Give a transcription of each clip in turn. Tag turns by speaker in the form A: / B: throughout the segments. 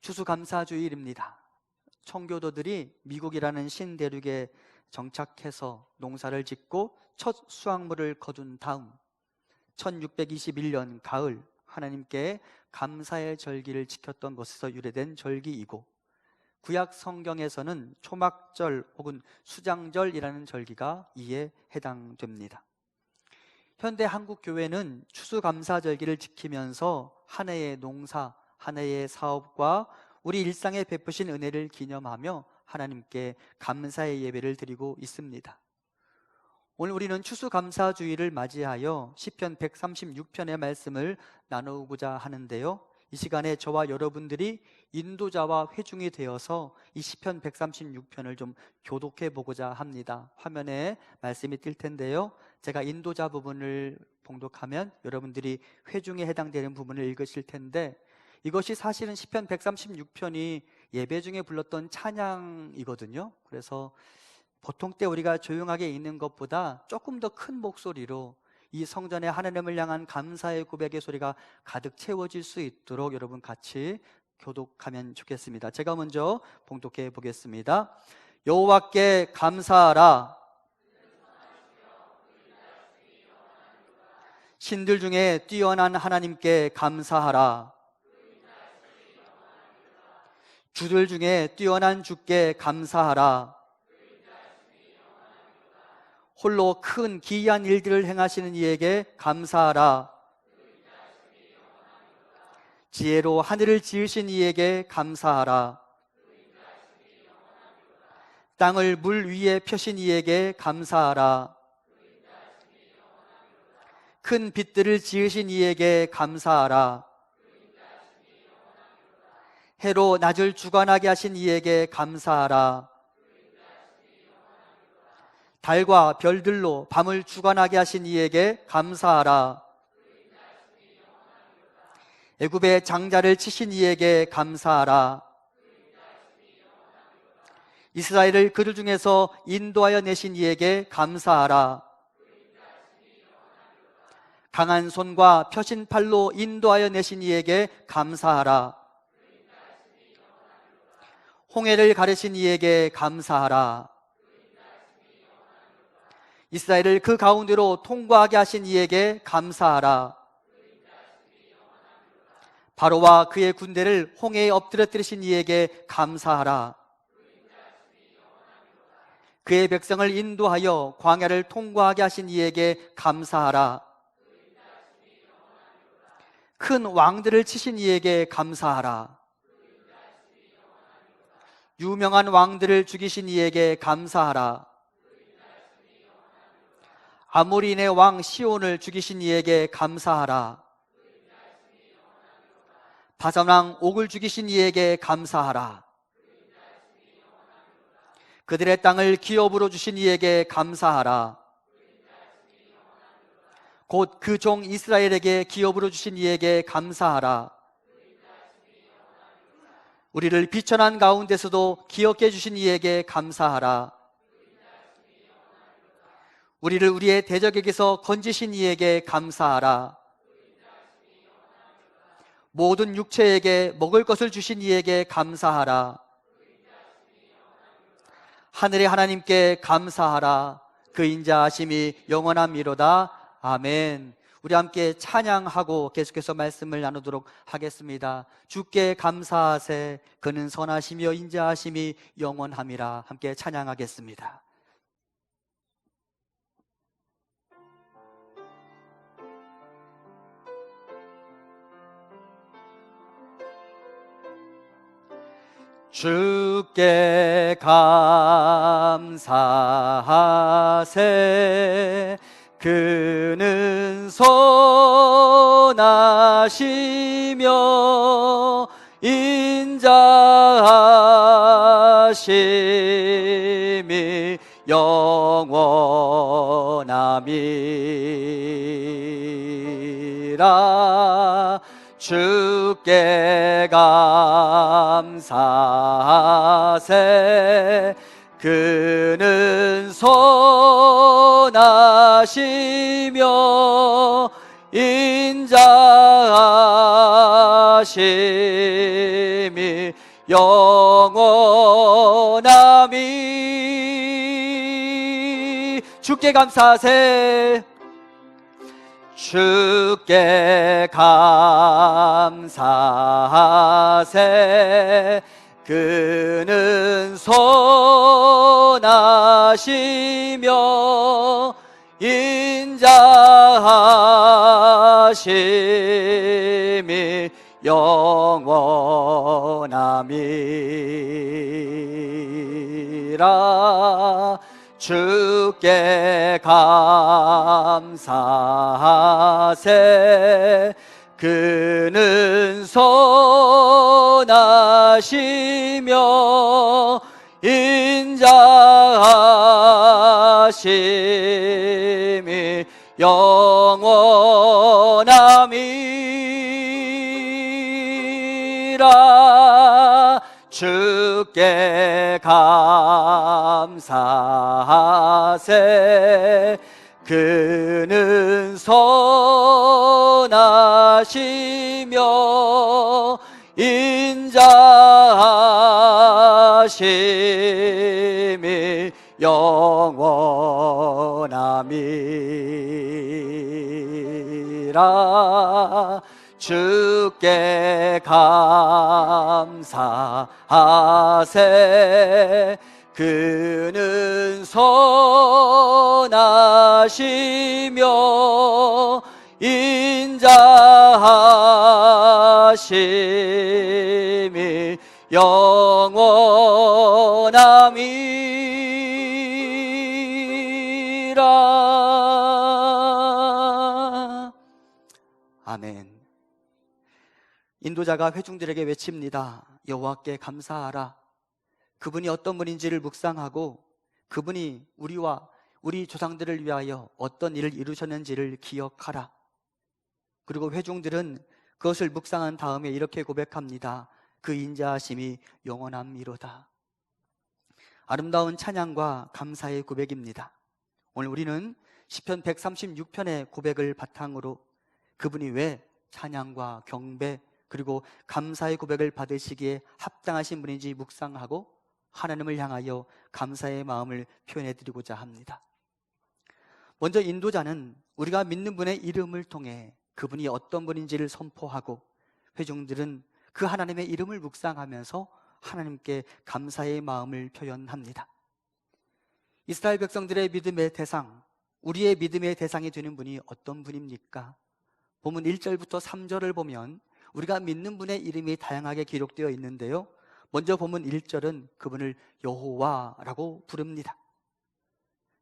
A: 추수감사주일입니다. 청교도들이 미국이라는 신대륙에 정착해서 농사를 짓고 첫 수확물을 거둔 다음 1621년 가을 하나님께 감사의 절기를 지켰던 것에서 유래된 절기이고, 구약 성경에서는 초막절 혹은 수장절이라는 절기가 이에 해당됩니다. 현대 한국 교회는 추수감사절기를 지키면서 한 해의 농사, 한 해의 사업과 우리 일상에 베푸신 은혜를 기념하며 하나님께 감사의 예배를 드리고 있습니다. 오늘 우리는 추수감사주일을 맞이하여 시편 136편의 말씀을 나누고자 하는데요, 이 시간에 저와 여러분들이 인도자와 회중이 되어서 이 시편 136편을 좀 교독해 보고자 합니다. 화면에 말씀이 뜰 텐데요, 제가 인도자 부분을 봉독하면 여러분들이 회중에 해당되는 부분을 읽으실 텐데, 이것이 사실은 시편 136편이 예배 중에 불렀던 찬양이거든요. 그래서 보통 때 우리가 조용하게 읽는 것보다 조금 더 큰 목소리로 이 성전에 하나님을 향한 감사의 고백의 소리가 가득 채워질 수 있도록 여러분 같이 교독하면 좋겠습니다. 제가 먼저 봉독해 보겠습니다. 여호와께 감사하라. 신들 중에 뛰어난 하나님께 감사하라. 주들 중에 뛰어난 주께 감사하라. 홀로 큰 기이한 일들을 행하시는 이에게 감사하라. 지혜로 하늘을 지으신 이에게 감사하라. 땅을 물 위에 펴신 이에게 감사하라. 큰 빛들을 지으신 이에게 감사하라. 해로 낮을 주관하게 하신 이에게 감사하라. 달과 별들로 밤을 주관하게 하신 이에게 감사하라. 애굽의 장자를 치신 이에게 감사하라. 이스라엘을 그들 중에서 인도하여 내신 이에게 감사하라. 강한 손과 펴신 팔로 인도하여 내신 이에게 감사하라. 홍해를 가르신 이에게 감사하라. 이스라엘을 그 가운데로 통과하게 하신 이에게 감사하라. 바로와 그의 군대를 홍해에 엎드려뜨리신 이에게 감사하라. 그의 백성을 인도하여 광야를 통과하게 하신 이에게 감사하라. 큰 왕들을 치신 이에게 감사하라. 유명한 왕들을 죽이신 이에게 감사하라. 아모리인의 왕 시온을 죽이신 이에게 감사하라. 바산 옥을 죽이신 이에게 감사하라. 그들의 땅을 기업으로 주신 이에게 감사하라. 곧 그 종 이스라엘에게 기업으로 주신 이에게 감사하라. 우리를 비천한 가운데서도 기억해 주신 이에게 감사하라. 우리를 우리의 대적에게서 건지신 이에게 감사하라. 모든 육체에게 먹을 것을 주신 이에게 감사하라. 하늘의 하나님께 감사하라. 그 인자하심이 영원함이로다. 아멘. 우리 함께 찬양하고 계속해서 말씀을 나누도록 하겠습니다. 주께 감사하세. 그는 선하시며 인자하심이 영원함이라. 함께 찬양하겠습니다. 주께 감사하세. 그는 선하시며 인자하심이 영원함이라. 주께 감사하세. 그는 선하시며 인자하심이 인자하심이 영원함이. 주께 감사하세. 주께 감사하세. 그는 선하시며 인자하심이 영원함이라. 주께 감사하세. 그는 선하시며 인자하심이 영원함이라. 주께 감사하세. 그는 선하시며 인자하심이 영원함이라. 주께 감사하세. 그는 선하시며 인자하심이 영원함이라. 아멘. 인도자가 회중들에게 외칩니다. 여호와께 감사하라. 그분이 어떤 분인지를 묵상하고 그분이 우리와 우리 조상들을 위하여 어떤 일을 이루셨는지를 기억하라. 그리고 회중들은 그것을 묵상한 다음에 이렇게 고백합니다. 그 인자하심이 영원함이로다. 아름다운 찬양과 감사의 고백입니다. 오늘 우리는 시편 136편의 고백을 바탕으로 그분이 왜 찬양과 경배 그리고 감사의 고백을 받으시기에 합당하신 분인지 묵상하고 하나님을 향하여 감사의 마음을 표현해 드리고자 합니다. 먼저 인도자는 우리가 믿는 분의 이름을 통해 그분이 어떤 분인지를 선포하고 회중들은 그 하나님의 이름을 묵상하면서 하나님께 감사의 마음을 표현합니다. 이스라엘 백성들의 믿음의 대상, 우리의 믿음의 대상이 되는 분이 어떤 분입니까? 본문 1절부터 3절을 보면 우리가 믿는 분의 이름이 다양하게 기록되어 있는데요, 먼저 본문 1절은 그분을 여호와라고 부릅니다.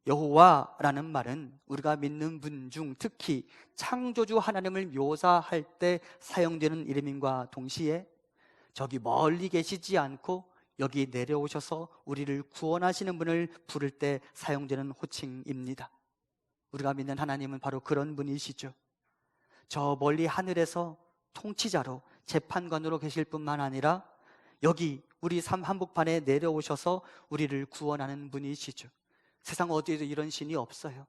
A: 여호와라는 말은 우리가 믿는 분 중 특히 창조주 하나님을 묘사할 때 사용되는 이름임과 동시에 저기 멀리 계시지 않고 여기 내려오셔서 우리를 구원하시는 분을 부를 때 사용되는 호칭입니다. 우리가 믿는 하나님은 바로 그런 분이시죠. 저 멀리 하늘에서 통치자로 재판관으로 계실 뿐만 아니라 여기 우리 삶 한복판에 내려오셔서 우리를 구원하는 분이시죠. 세상 어디에도 이런 신이 없어요.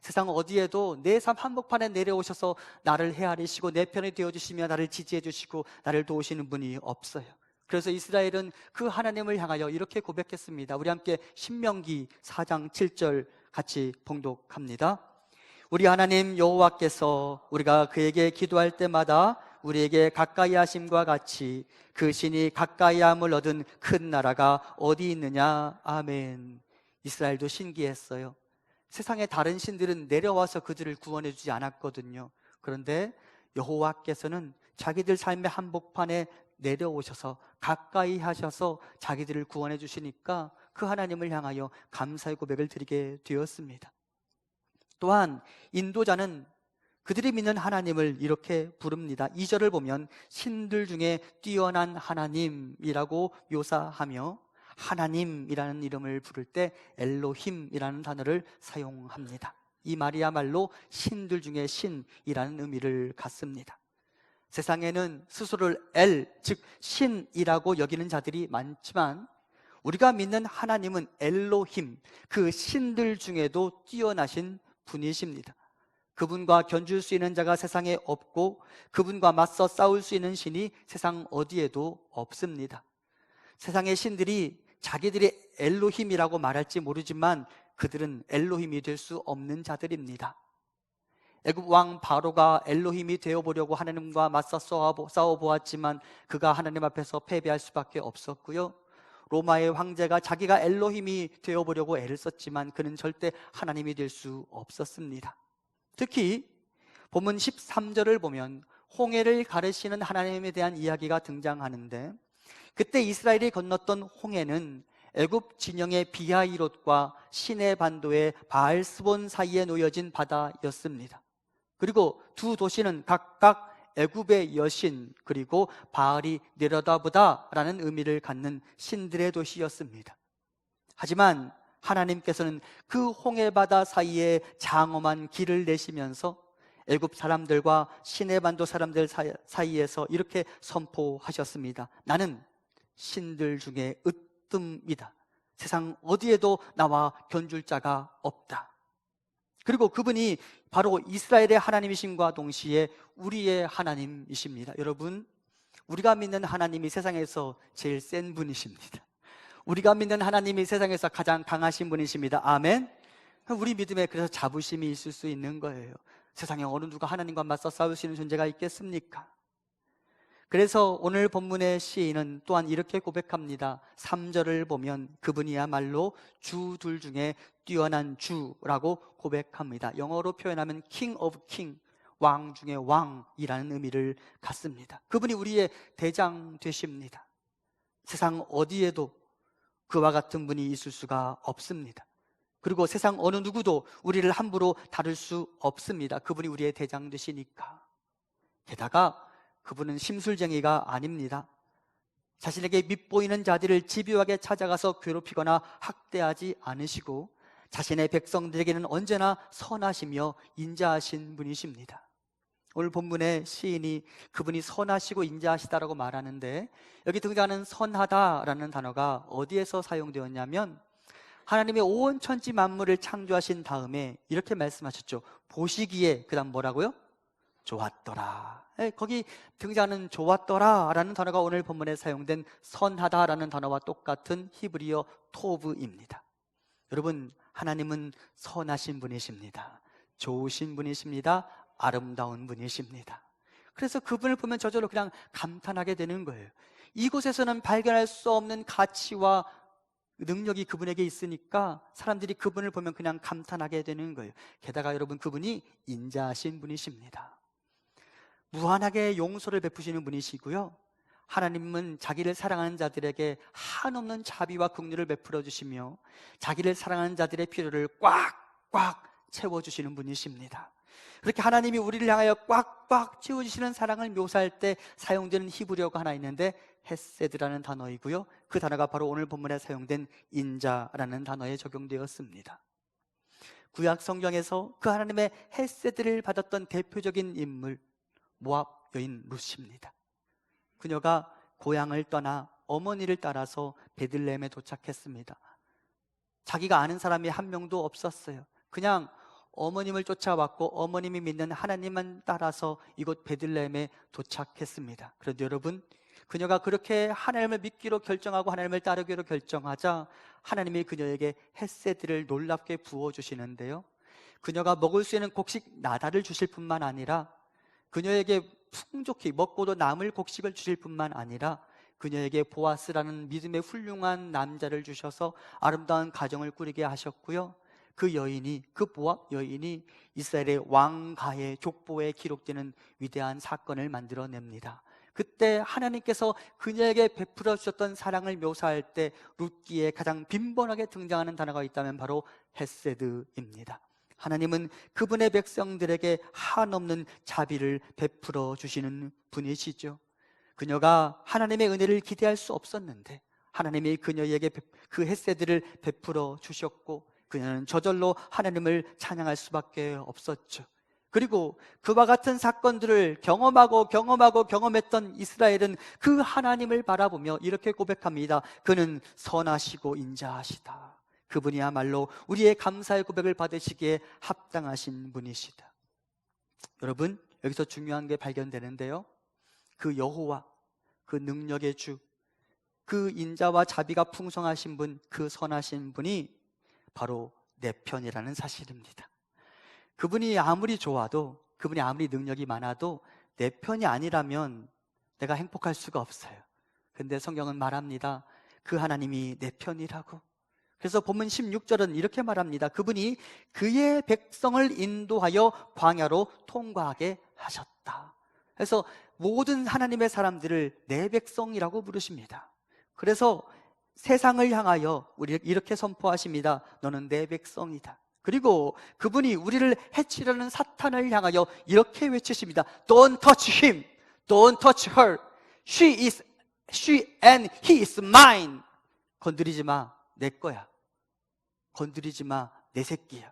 A: 세상 어디에도 내 삶 한복판에 내려오셔서 나를 헤아리시고 내 편이 되어주시며 나를 지지해 주시고 나를 도우시는 분이 없어요. 그래서 이스라엘은 그 하나님을 향하여 이렇게 고백했습니다. 우리 함께 신명기 4장 7절 같이 봉독합니다. 우리 하나님 여호와께서 우리가 그에게 기도할 때마다 우리에게 가까이 하심과 같이 그 신이 가까이 함을 얻은 큰 나라가 어디 있느냐. 아멘. 이스라엘도 신기했어요. 세상의 다른 신들은 내려와서 그들을 구원해 주지 않았거든요. 그런데 여호와께서는 자기들 삶의 한복판에 내려오셔서 가까이 하셔서 자기들을 구원해 주시니까 그 하나님을 향하여 감사의 고백을 드리게 되었습니다. 또한 인도자는 그들이 믿는 하나님을 이렇게 부릅니다. 2절을 보면 신들 중에 뛰어난 하나님이라고 묘사하며 하나님이라는 이름을 부를 때 엘로힘이라는 단어를 사용합니다. 이 말이야말로 신들 중에 신이라는 의미를 갖습니다. 세상에는 스스로를 엘, 즉 신이라고 여기는 자들이 많지만 우리가 믿는 하나님은 엘로힘, 그 신들 중에도 뛰어나신 분이십니다. 그분과 견줄 수 있는 자가 세상에 없고 그분과 맞서 싸울 수 있는 신이 세상 어디에도 없습니다. 세상의 신들이 자기들이 엘로힘이라고 말할지 모르지만 그들은 엘로힘이 될 수 없는 자들입니다. 애굽 왕 바로가 엘로힘이 되어보려고 하나님과 맞서 싸워보았지만 그가 하나님 앞에서 패배할 수밖에 없었고요. 로마의 황제가 자기가 엘로힘이 되어보려고 애를 썼지만 그는 절대 하나님이 될 수 없었습니다. 특히 본문 13절을 보면 홍해를 가르시는 하나님에 대한 이야기가 등장하는데, 그때 이스라엘이 건넜던 홍해는 애굽 진영의 비하이롯과 시내 반도의 바알스본 사이에 놓여진 바다였습니다. 그리고 두 도시는 각각 애굽의 여신 그리고 바알이 내려다보다라는 의미를 갖는 신들의 도시였습니다. 하지만 하나님께서는 그 홍해바다 사이에 장엄한 길을 내시면서 애굽 사람들과 시내반도 사람들 사이에서 이렇게 선포하셨습니다. 나는 신들 중에 으뜸이다. 세상 어디에도 나와 견줄 자가 없다. 그리고 그분이 바로 이스라엘의 하나님이심과 동시에 우리의 하나님이십니다. 여러분, 우리가 믿는 하나님이 세상에서 제일 센 분이십니다. 우리가 믿는 하나님이 세상에서 가장 강하신 분이십니다. 아멘. 우리 믿음에 그래서 자부심이 있을 수 있는 거예요. 세상에 어느 누가 하나님과 맞서 싸울 수 있는 존재가 있겠습니까? 그래서 오늘 본문의 시인은 또한 이렇게 고백합니다. 3절을 보면 그분이야말로 주들 중에 뛰어난 주라고 고백합니다. 영어로 표현하면 King of King, 왕 중에 왕이라는 의미를 갖습니다. 그분이 우리의 대장 되십니다. 세상 어디에도 그와 같은 분이 있을 수가 없습니다. 그리고 세상 어느 누구도 우리를 함부로 다룰 수 없습니다. 그분이 우리의 대장 되시니까. 게다가 그분은 심술쟁이가 아닙니다. 자신에게 밉보이는 자들을 집요하게 찾아가서 괴롭히거나 학대하지 않으시고 자신의 백성들에게는 언제나 선하시며 인자하신 분이십니다. 오늘 본문의 시인이 그분이 선하시고 인자하시다라고 말하는데, 여기 등장하는 선하다라는 단어가 어디에서 사용되었냐면 하나님의 온 천지 만물을 창조하신 다음에 이렇게 말씀하셨죠. 보시기에, 그 다음 뭐라고요? 좋았더라. 거기 등장하는 좋았더라라는 단어가 오늘 본문에 사용된 선하다라는 단어와 똑같은 히브리어 토브입니다. 여러분, 하나님은 선하신 분이십니다. 좋으신 분이십니다. 아름다운 분이십니다. 그래서 그분을 보면 저절로 그냥 감탄하게 되는 거예요. 이곳에서는 발견할 수 없는 가치와 능력이 그분에게 있으니까 사람들이 그분을 보면 그냥 감탄하게 되는 거예요. 게다가 여러분, 그분이 인자하신 분이십니다. 무한하게 용서를 베푸시는 분이시고요, 하나님은 자기를 사랑하는 자들에게 한없는 자비와 긍휼을 베풀어 주시며 자기를 사랑하는 자들의 필요를 꽉꽉 채워주시는 분이십니다. 그렇게 하나님이 우리를 향하여 꽉꽉 채워주시는 사랑을 묘사할 때 사용되는 히브리어가 하나 있는데 헤세드라는 단어이고요, 그 단어가 바로 오늘 본문에 사용된 인자라는 단어에 적용되었습니다. 구약 성경에서 그 하나님의 헤세드를 받았던 대표적인 인물, 모압 여인 룻입니다. 그녀가 고향을 떠나 어머니를 따라서 베들레헴에 도착했습니다. 자기가 아는 사람이 한 명도 없었어요. 그냥 어머님을 쫓아왔고 어머님이 믿는 하나님만 따라서 이곳 베들레헴에 도착했습니다. 그런데 여러분, 그녀가 그렇게 하나님을 믿기로 결정하고 하나님을 따르기로 결정하자 하나님이 그녀에게 헤세드를 놀랍게 부어주시는데요, 그녀가 먹을 수 있는 곡식 나달을 주실 뿐만 아니라 그녀에게 풍족히 먹고도 남을 곡식을 주실 뿐만 아니라 그녀에게 보아스라는 믿음의 훌륭한 남자를 주셔서 아름다운 가정을 꾸리게 하셨고요, 그 여인이, 그 모압 여인이 이스라엘의 왕가의 족보에 기록되는 위대한 사건을 만들어냅니다. 그때 하나님께서 그녀에게 베풀어 주셨던 사랑을 묘사할 때 룻기에 가장 빈번하게 등장하는 단어가 있다면 바로 헤세드입니다. 하나님은 그분의 백성들에게 한없는 자비를 베풀어 주시는 분이시죠. 그녀가 하나님의 은혜를 기대할 수 없었는데 하나님이 그녀에게 그 헤세드를 베풀어 주셨고 그녀는 저절로 하나님을 찬양할 수밖에 없었죠. 그리고 그와 같은 사건들을 경험했던 이스라엘은 그 하나님을 바라보며 이렇게 고백합니다. 그는 선하시고 인자하시다. 그분이야말로 우리의 감사의 고백을 받으시기에 합당하신 분이시다. 여러분, 여기서 중요한 게 발견되는데요, 그 여호와, 그 능력의 주, 그 인자와 자비가 풍성하신 분, 그 선하신 분이 바로 내 편이라는 사실입니다. 그분이 아무리 좋아도, 그분이 아무리 능력이 많아도 내 편이 아니라면 내가 행복할 수가 없어요. 근데 성경은 말합니다. 그 하나님이 내 편이라고. 그래서 본문 16절은 이렇게 말합니다. 그분이 그의 백성을 인도하여 광야로 통과하게 하셨다. 그래서 모든 하나님의 사람들을 내 백성이라고 부르십니다. 그래서 세상을 향하여 우리 이렇게 선포하십니다. 너는 내 백성이다. 그리고 그분이 우리를 해치려는 사탄을 향하여 이렇게 외치십니다. Don't touch him. Don't touch her. She and he is mine. 건드리지 마. 내 거야. 건드리지 마. 내 새끼야.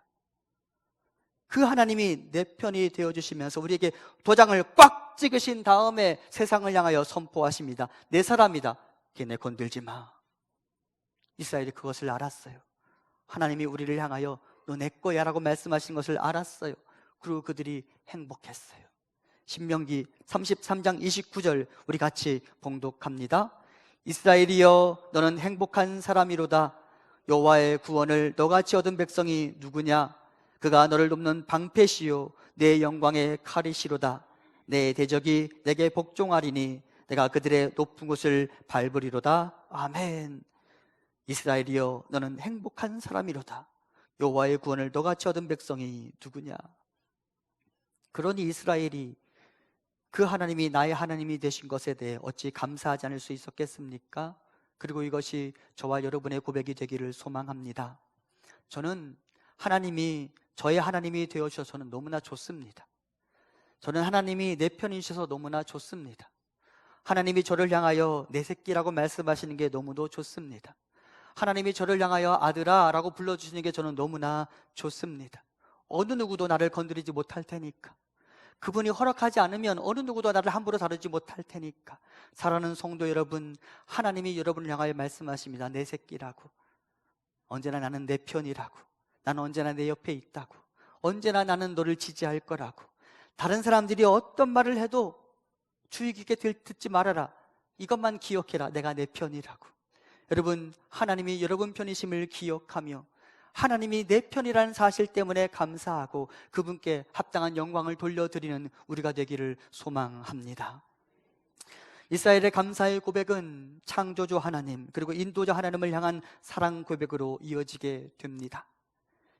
A: 그 하나님이 내 편이 되어주시면서 우리에게 도장을 꽉 찍으신 다음에 세상을 향하여 선포하십니다. 내 사람이다. 걔네 건들지 마. 이스라엘이 그것을 알았어요. 하나님이 우리를 향하여 너 내 거야 라고 말씀하신 것을 알았어요. 그리고 그들이 행복했어요. 신명기 33장 29절 우리 같이 봉독합니다. 이스라엘이여 너는 행복한 사람이로다. 여호와의 구원을 너같이 얻은 백성이 누구냐? 그가 너를 돕는 방패시요 내 영광의 칼이시로다. 내 대적이 내게 복종하리니 내가 그들의 높은 곳을 밟으리로다. 아멘. 이스라엘이여 너는 행복한 사람이로다. 여호와의 구원을 너같이 얻은 백성이 누구냐? 그러니 이스라엘이 그 하나님이 나의 하나님이 되신 것에 대해 어찌 감사하지 않을 수 있었겠습니까? 그리고 이것이 저와 여러분의 고백이 되기를 소망합니다. 저는 하나님이 저의 하나님이 되어주셔서 저는 너무나 좋습니다. 저는 하나님이 내 편이셔서 너무나 좋습니다. 하나님이 저를 향하여 내 새끼라고 말씀하시는 게 너무도 좋습니다. 하나님이 저를 향하여 아들아 라고 불러주시는 게 저는 너무나 좋습니다. 어느 누구도 나를 건드리지 못할 테니까, 그분이 허락하지 않으면 어느 누구도 나를 함부로 다루지 못할 테니까. 사랑하는 성도 여러분, 하나님이 여러분을 향하여 말씀하십니다. 내 새끼라고. 언제나 나는 내 편이라고. 나는 언제나 내 옆에 있다고. 언제나 나는 너를 지지할 거라고. 다른 사람들이 어떤 말을 해도 주의 깊게 듣지 말아라. 이것만 기억해라. 내가 내 편이라고. 여러분, 하나님이 여러분 편이심을 기억하며 하나님이 내 편이라는 사실 때문에 감사하고 그분께 합당한 영광을 돌려드리는 우리가 되기를 소망합니다. 이스라엘의 감사의 고백은 창조주 하나님 그리고 인도자 하나님을 향한 사랑 고백으로 이어지게 됩니다.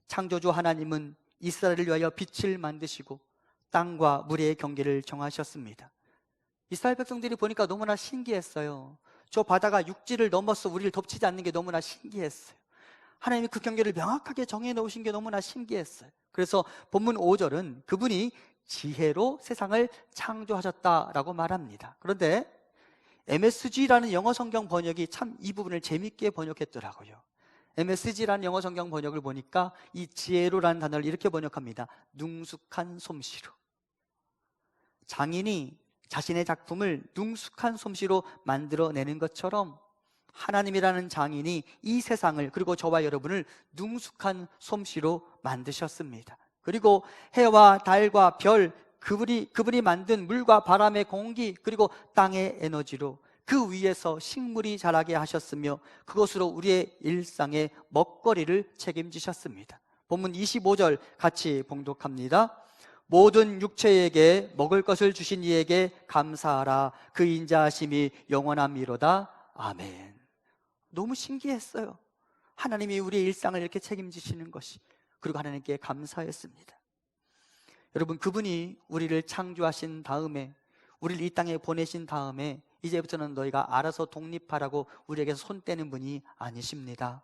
A: 창조주 하나님은 이스라엘을 위하여 빛을 만드시고 땅과 물의 경계를 정하셨습니다. 이스라엘 백성들이 보니까 너무나 신기했어요. 저 바다가 육지를 넘어서 우리를 덮치지 않는 게 너무나 신기했어요. 하나님이 그 경계를 명확하게 정해 놓으신 게 너무나 신기했어요. 그래서 본문 5절은 그분이 지혜로 세상을 창조하셨다라고 말합니다. 그런데 MSG라는 영어 성경 번역이 참 이 부분을 재밌게 번역했더라고요. MSG라는 영어 성경 번역을 보니까 이 지혜로라는 단어를 이렇게 번역합니다. 능숙한 솜씨로. 장인이 자신의 작품을 능숙한 솜씨로 만들어내는 것처럼 하나님이라는 장인이 이 세상을 그리고 저와 여러분을 능숙한 솜씨로 만드셨습니다. 그리고 해와 달과 별, 그분이 만든 물과 바람의 공기 그리고 땅의 에너지로 그 위에서 식물이 자라게 하셨으며 그것으로 우리의 일상의 먹거리를 책임지셨습니다. 본문 25절 같이 봉독합니다. 모든 육체에게 먹을 것을 주신 이에게 감사하라. 그 인자하심이 영원함이로다. 아멘. 너무 신기했어요. 하나님이 우리의 일상을 이렇게 책임지시는 것이. 그리고 하나님께 감사했습니다. 여러분, 그분이 우리를 창조하신 다음에, 우리를 이 땅에 보내신 다음에 이제부터는 너희가 알아서 독립하라고 우리에게서 손 떼는 분이 아니십니다.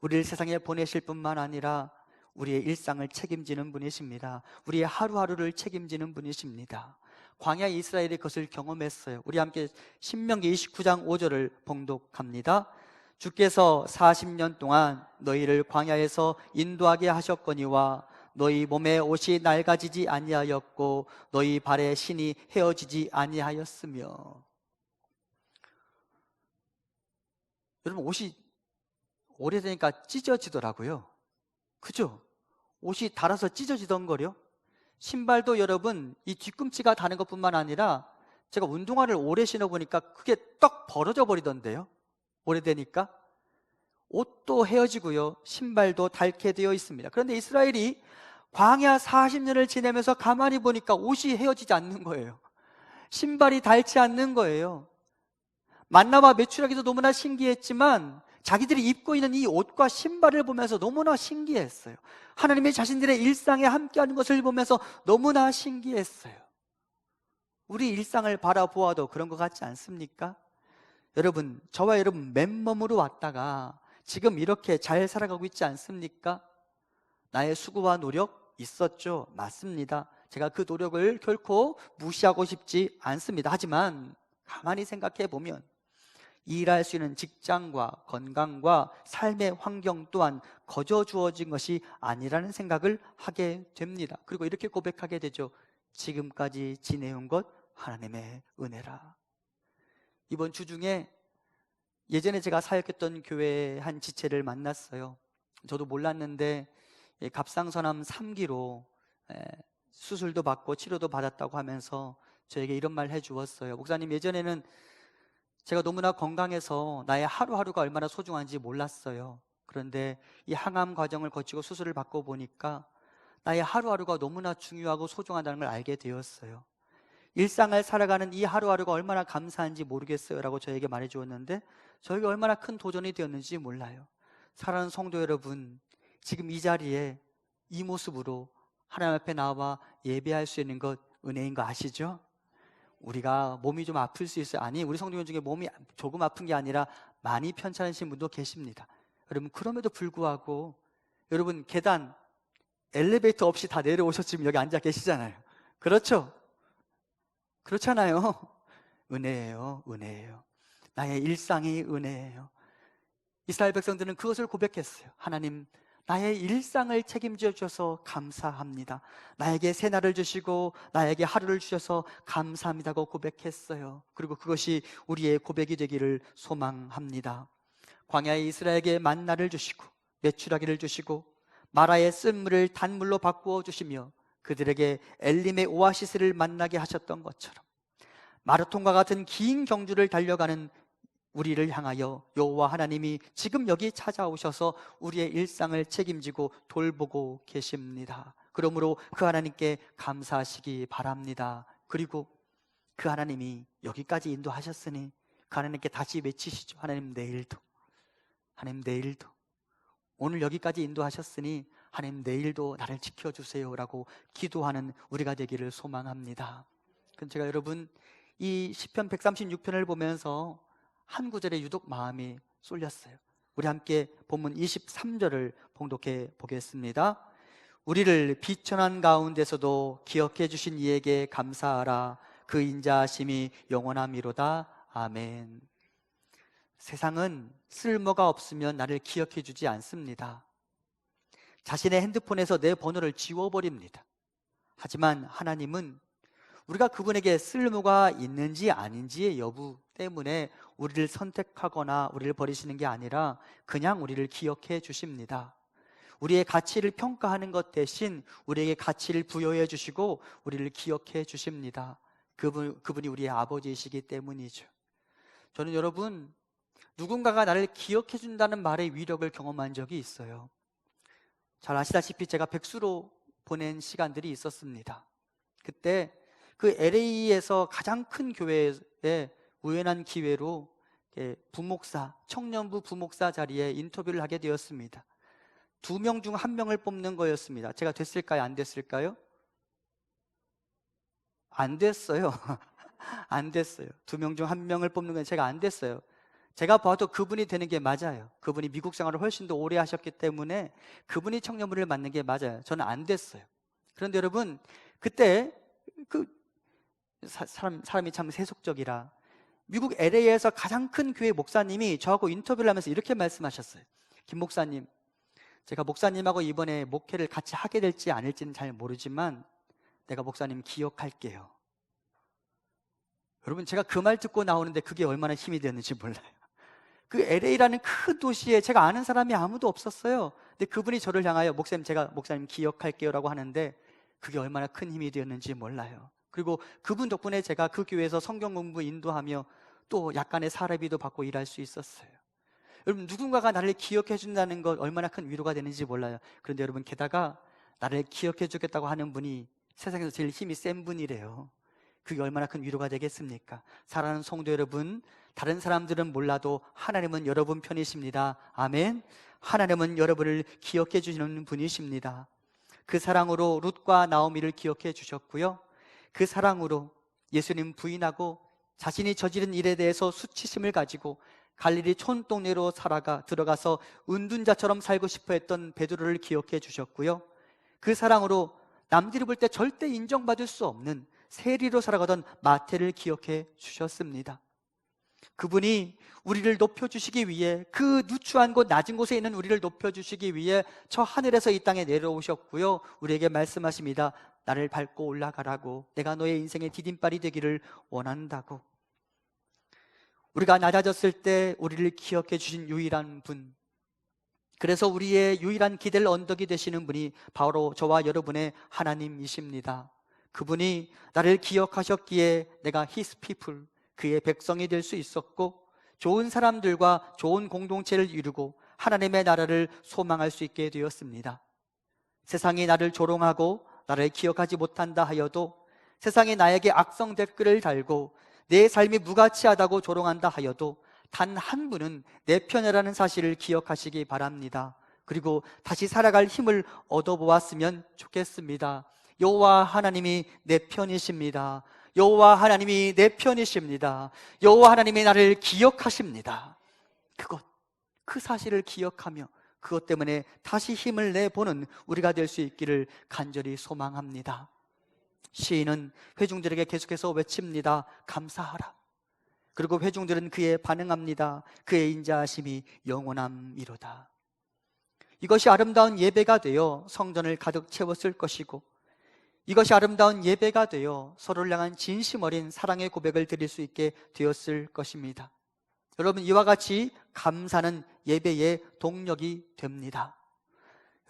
A: 우리를 세상에 보내실 뿐만 아니라 우리의 일상을 책임지는 분이십니다. 우리의 하루하루를 책임지는 분이십니다. 광야 이스라엘이 그것을 경험했어요. 우리 함께 신명기 29장 5절을 봉독합니다. 주께서 40년 동안 너희를 광야에서 인도하게 하셨거니와 너희 몸에 옷이 낡아지지 아니하였고 너희 발에 신이 헤어지지 아니하였으며. 여러분, 옷이 오래되니까 찢어지더라고요. 그죠? 옷이 닳아서 찢어지던 거요. 신발도 여러분 이 뒤꿈치가 다는 것뿐만 아니라 제가 운동화를 오래 신어보니까 그게 떡 벌어져 버리던데요. 오래되니까 옷도 헤어지고요, 신발도 닳게 되어 있습니다. 그런데 이스라엘이 광야 40년을 지내면서 가만히 보니까 옷이 헤어지지 않는 거예요. 신발이 닳지 않는 거예요. 만나와 메추라기도 너무나 신기했지만 자기들이 입고 있는 이 옷과 신발을 보면서 너무나 신기했어요. 하나님이 자신들의 일상에 함께하는 것을 보면서 너무나 신기했어요. 우리 일상을 바라보아도 그런 것 같지 않습니까? 여러분, 저와 여러분 맨몸으로 왔다가 지금 이렇게 잘 살아가고 있지 않습니까? 나의 수고와 노력 있었죠. 맞습니다. 제가 그 노력을 결코 무시하고 싶지 않습니다. 하지만 가만히 생각해 보면 일할 수 있는 직장과 건강과 삶의 환경 또한 거저 주어진 것이 아니라는 생각을 하게 됩니다. 그리고 이렇게 고백하게 되죠. 지금까지 지내온 것 하나님의 은혜라. 이번 주 중에 예전에 제가 사역했던 교회 한 지체를 만났어요. 저도 몰랐는데 갑상선암 3기로 수술도 받고 치료도 받았다고 하면서 저에게 이런 말 해주었어요. 목사님, 예전에는 제가 너무나 건강해서 나의 하루하루가 얼마나 소중한지 몰랐어요. 그런데 이 항암 과정을 거치고 수술을 받고 보니까 나의 하루하루가 너무나 중요하고 소중하다는 걸 알게 되었어요. 일상을 살아가는 이 하루하루가 얼마나 감사한지 모르겠어요 라고 저에게 말해 주었는데, 저에게 얼마나 큰 도전이 되었는지 몰라요. 사랑하는 성도 여러분, 지금 이 자리에 이 모습으로 하나님 앞에 나와 예배할 수 있는 것 은혜인 거 아시죠? 우리가 몸이 좀 아플 수 있어요. 아니, 우리 성도님 중에 몸이 조금 아픈 게 아니라 많이 편찮으신 분도 계십니다. 여러분, 그럼에도 불구하고 여러분 계단, 엘리베이터 없이 다 내려오셔서 지금 여기 앉아 계시잖아요. 그렇죠? 그렇잖아요. 은혜예요. 은혜예요. 나의 일상이 은혜예요. 이스라엘 백성들은 그것을 고백했어요. 하나님, 나의 일상을 책임져 주셔서 감사합니다. 나에게 새날을 주시고 나에게 하루를 주셔서 감사합니다고 고백했어요. 그리고 그것이 우리의 고백이 되기를 소망합니다. 광야의 이스라엘에게 만나를 주시고 메추라기를 주시고 마라의 쓴물을 단물로 바꾸어 주시며 그들에게 엘림의 오아시스를 만나게 하셨던 것처럼 마라톤과 같은 긴 경주를 달려가는 우리를 향하여 여호와 하나님이 지금 여기 찾아오셔서 우리의 일상을 책임지고 돌보고 계십니다. 그러므로 그 하나님께 감사하시기 바랍니다. 그리고 그 하나님이 여기까지 인도하셨으니 그 하나님께 다시 외치시죠. 하나님, 내일도, 하나님 내일도, 오늘 여기까지 인도하셨으니 하나님 내일도 나를 지켜주세요 라고 기도하는 우리가 되기를 소망합니다. 그럼 제가 여러분 이 시편 136편을 보면서 한 구절에 유독 마음이 쏠렸어요. 우리 함께 본문 23절을 봉독해 보겠습니다. 우리를 비천한 가운데서도 기억해 주신 이에게 감사하라. 그 인자하심이 영원함이로다. 아멘. 세상은 쓸모가 없으면 나를 기억해 주지 않습니다. 자신의 핸드폰에서 내 번호를 지워버립니다. 하지만 하나님은 우리가 그분에게 쓸모가 있는지 아닌지의 여부 때문에 우리를 선택하거나 우리를 버리시는 게 아니라 그냥 우리를 기억해 주십니다. 우리의 가치를 평가하는 것 대신 우리에게 가치를 부여해 주시고 우리를 기억해 주십니다. 그분이 우리의 아버지이시기 때문이죠. 저는 여러분, 누군가가 나를 기억해 준다는 말의 위력을 경험한 적이 있어요. 잘 아시다시피 제가 백수로 보낸 시간들이 있었습니다. 그때 그 LA에서 가장 큰 교회에 우연한 기회로 부목사, 청년부 부목사 자리에 인터뷰를 하게 되었습니다. 2명 중 1명을 뽑는 거였습니다. 제가 됐을까요? 안 됐을까요? 안 됐어요. 안 됐어요. 2명 중 1명을 뽑는 건 제가 안 됐어요. 제가 봐도 그분이 되는 게 맞아요. 그분이 미국 생활을 훨씬 더 오래 하셨기 때문에 그분이 청년부를 맡는 게 맞아요. 저는 안 됐어요. 그런데 여러분, 그때 사람이 참 세속적이라 미국 LA에서 가장 큰 교회 목사님이 저하고 인터뷰를 하면서 이렇게 말씀하셨어요. 김 목사님, 제가 목사님하고 이번에 목회를 같이 하게 될지 아닐지는 잘 모르지만 내가 목사님 기억할게요. 여러분, 제가 그 말 듣고 나오는데 그게 얼마나 힘이 되었는지 몰라요. 그 LA라는 큰 도시에 제가 아는 사람이 아무도 없었어요. 근데 그분이 저를 향하여 목사님, 제가 목사님 기억할게요 라고 하는데 그게 얼마나 큰 힘이 되었는지 몰라요. 그리고 그분 덕분에 제가 그 교회에서 성경 공부 인도하며 또 약간의 사례비도 받고 일할 수 있었어요. 여러분, 누군가가 나를 기억해 준다는 것 얼마나 큰 위로가 되는지 몰라요. 그런데 여러분, 게다가 나를 기억해 주겠다고 하는 분이 세상에서 제일 힘이 센 분이래요. 그게 얼마나 큰 위로가 되겠습니까? 사랑하는 성도 여러분, 다른 사람들은 몰라도 하나님은 여러분 편이십니다. 아멘. 하나님은 여러분을 기억해 주시는 분이십니다. 그 사랑으로 룻과 나오미를 기억해 주셨고요, 그 사랑으로 예수님 부인하고 자신이 저지른 일에 대해서 수치심을 가지고 갈릴리 촌동네로 들어가서 은둔자처럼 살고 싶어 했던 베드로를 기억해 주셨고요, 그 사랑으로 남들이 볼 때 절대 인정받을 수 없는 세리로 살아가던 마태를 기억해 주셨습니다. 그분이 우리를 높여주시기 위해, 그 누추한 곳 낮은 곳에 있는 우리를 높여주시기 위해 저 하늘에서 이 땅에 내려오셨고요, 우리에게 말씀하십니다. 나를 밟고 올라가라고, 내가 너의 인생의 디딤발이 되기를 원한다고. 우리가 낮아졌을 때 우리를 기억해 주신 유일한 분, 그래서 우리의 유일한 기댈 언덕이 되시는 분이 바로 저와 여러분의 하나님이십니다. 그분이 나를 기억하셨기에 내가 His people, 그의 백성이 될 수 있었고, 좋은 사람들과 좋은 공동체를 이루고 하나님의 나라를 소망할 수 있게 되었습니다. 세상이 나를 조롱하고 나를 기억하지 못한다 하여도, 세상이 나에게 악성 댓글을 달고 내 삶이 무가치하다고 조롱한다 하여도 단 한 분은 내 편이라는 사실을 기억하시기 바랍니다. 그리고 다시 살아갈 힘을 얻어보았으면 좋겠습니다. 여호와 하나님이 내 편이십니다. 여호와 하나님이 내 편이십니다. 여호와 하나님이 나를 기억하십니다. 그 사실을 기억하며 그것 때문에 다시 힘을 내보는 우리가 될 수 있기를 간절히 소망합니다. 시인은 회중들에게 계속해서 외칩니다. 감사하라. 그리고 회중들은 그에 반응합니다. 그의 인자하심이 영원함이로다. 이것이 아름다운 예배가 되어 성전을 가득 채웠을 것이고, 이것이 아름다운 예배가 되어 서로를 향한 진심 어린 사랑의 고백을 드릴 수 있게 되었을 것입니다. 여러분, 이와 같이 감사는 예배의 동력이 됩니다.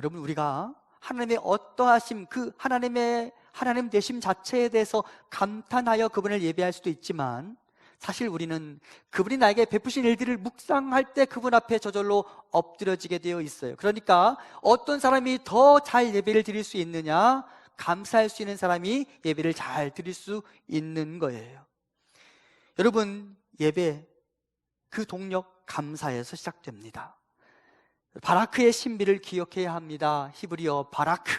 A: 여러분, 우리가 하나님의 어떠하심, 그 하나님 되심 자체에 대해서 감탄하여 그분을 예배할 수도 있지만, 사실 우리는 그분이 나에게 베푸신 일들을 묵상할 때 그분 앞에 저절로 엎드려지게 되어 있어요. 그러니까 어떤 사람이 더 잘 예배를 드릴 수 있느냐? 감사할 수 있는 사람이 예배를 잘 드릴 수 있는 거예요. 여러분, 예배, 그 동력 감사에서 시작됩니다. 바라크의 신비를 기억해야 합니다. 히브리어 바라크,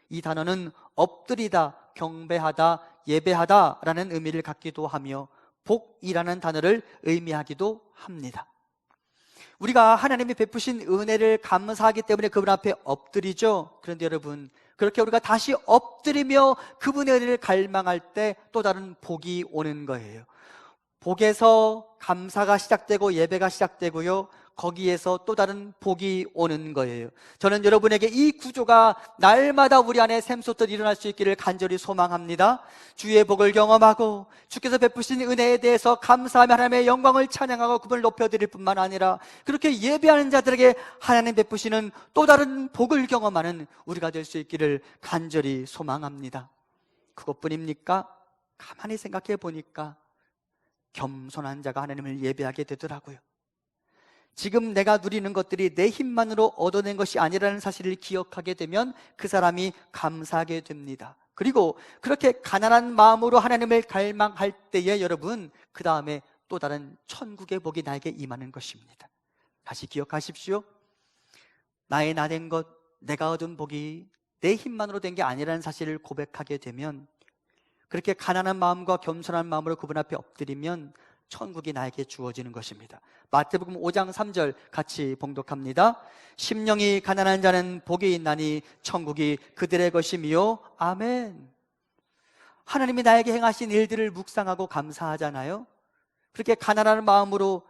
A: 이 단어는 엎드리다, 경배하다, 예배하다 라는 의미를 갖기도 하며 복이라는 단어를 의미하기도 합니다. 우리가 하나님이 베푸신 은혜를 감사하기 때문에 그분 앞에 엎드리죠. 그런데 여러분, 그렇게 우리가 다시 엎드리며 그분의 은혜를 갈망할 때 또 다른 복이 오는 거예요. 복에서 감사가 시작되고 예배가 시작되고요, 거기에서 또 다른 복이 오는 거예요. 저는 여러분에게 이 구조가 날마다 우리 안에 샘솟듯 일어날 수 있기를 간절히 소망합니다. 주의 복을 경험하고 주께서 베푸신 은혜에 대해서 감사하며 하나님의 영광을 찬양하고 그분을 높여드릴 뿐만 아니라, 그렇게 예배하는 자들에게 하나님 베푸시는 또 다른 복을 경험하는 우리가 될 수 있기를 간절히 소망합니다. 그것뿐입니까? 가만히 생각해 보니까 겸손한 자가 하나님을 예배하게 되더라고요. 지금 내가 누리는 것들이 내 힘만으로 얻어낸 것이 아니라는 사실을 기억하게 되면 그 사람이 감사하게 됩니다. 그리고 그렇게 가난한 마음으로 하나님을 갈망할 때에 여러분, 그 다음에 또 다른 천국의 복이 나에게 임하는 것입니다. 다시 기억하십시오. 나의 나된 것, 내가 얻은 복이 내 힘만으로 된 게 아니라는 사실을 고백하게 되면, 그렇게 가난한 마음과 겸손한 마음으로 그분 앞에 엎드리면 천국이 나에게 주어지는 것입니다. 마태복음 5장 3절 같이 봉독합니다. 심령이 가난한 자는 복이 있나니 천국이 그들의 것이며. 아멘. 하나님이 나에게 행하신 일들을 묵상하고 감사하잖아요. 그렇게 가난한 마음으로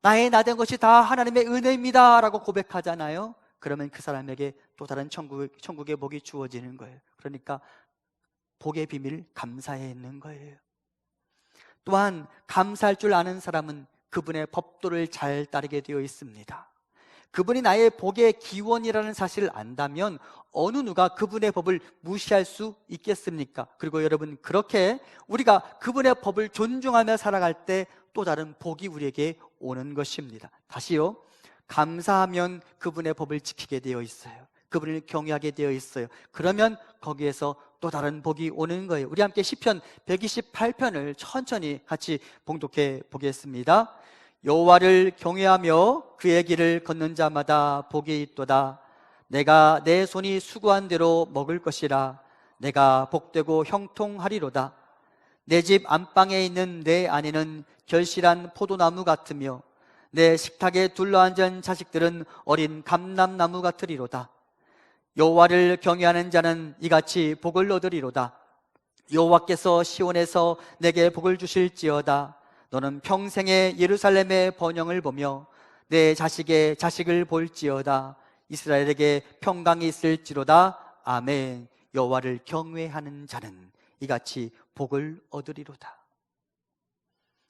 A: 나의 나된 것이 다 하나님의 은혜입니다 라고 고백하잖아요. 그러면 그 사람에게 또 다른 천국의 복이 주어지는 거예요. 그러니까 복의 비밀, 감사에 있는 거예요. 또한 감사할 줄 아는 사람은 그분의 법도를 잘 따르게 되어 있습니다. 그분이 나의 복의 기원이라는 사실을 안다면 어느 누가 그분의 법을 무시할 수 있겠습니까? 그리고 여러분, 그렇게 우리가 그분의 법을 존중하며 살아갈 때 또 다른 복이 우리에게 오는 것입니다. 다시요, 감사하면 그분의 법을 지키게 되어 있어요. 그분을 경외하게 되어 있어요. 그러면 거기에서 또 다른 복이 오는 거예요. 우리 함께 시편 128편을 천천히 같이 봉독해 보겠습니다. 여호와를 경외하며 그의 길을 걷는 자마다 복이 있도다. 내가 내 손이 수고한 대로 먹을 것이라. 내가 복되고 형통하리로다. 내 집 안방에 있는 내 아내는 결실한 포도나무 같으며 내 식탁에 둘러앉은 자식들은 어린 감람나무 같으리로다. 여호와를 경외하는 자는 이같이 복을 얻으리로다. 여호와께서 시온에서 내게 복을 주실지어다. 너는 평생에 예루살렘의 번영을 보며 내 자식의 자식을 볼지어다. 이스라엘에게 평강이 있을지로다. 아멘. 여호와를 경외하는 자는 이같이 복을 얻으리로다.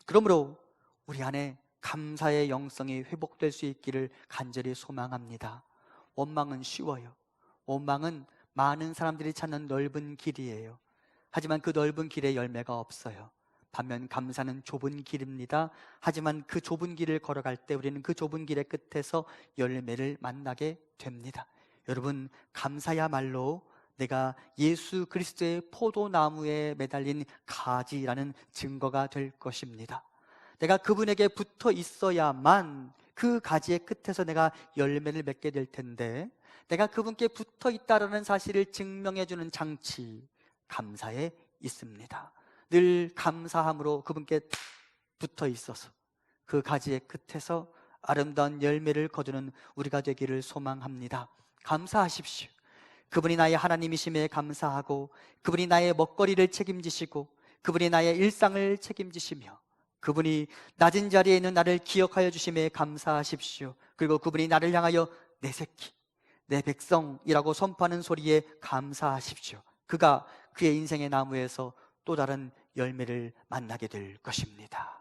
A: 그러므로 우리 안에 감사의 영성이 회복될 수 있기를 간절히 소망합니다. 원망은 쉬워요. 원망은 많은 사람들이 찾는 넓은 길이에요. 하지만 그 넓은 길에 열매가 없어요. 반면 감사는 좁은 길입니다. 하지만 그 좁은 길을 걸어갈 때 우리는 그 좁은 길의 끝에서 열매를 만나게 됩니다. 여러분, 감사야말로 내가 예수 그리스도의 포도나무에 매달린 가지라는 증거가 될 것입니다. 내가 그분에게 붙어 있어야만 그 가지의 끝에서 내가 열매를 맺게 될 텐데, 내가 그분께 붙어 있다라는 사실을 증명해 주는 장치, 감사에 있습니다. 늘 감사함으로 그분께 붙어 있어서 그 가지의 끝에서 아름다운 열매를 거두는 우리가 되기를 소망합니다. 감사하십시오. 그분이 나의 하나님이심에 감사하고, 그분이 나의 먹거리를 책임지시고, 그분이 나의 일상을 책임지시며, 그분이 낮은 자리에 있는 나를 기억하여 주심에 감사하십시오. 그리고 그분이 나를 향하여 내 새끼, 내 백성이라고 선포하는 소리에 감사하십시오. 그가 그의 인생의 나무에서 또 다른 열매를 만나게 될 것입니다.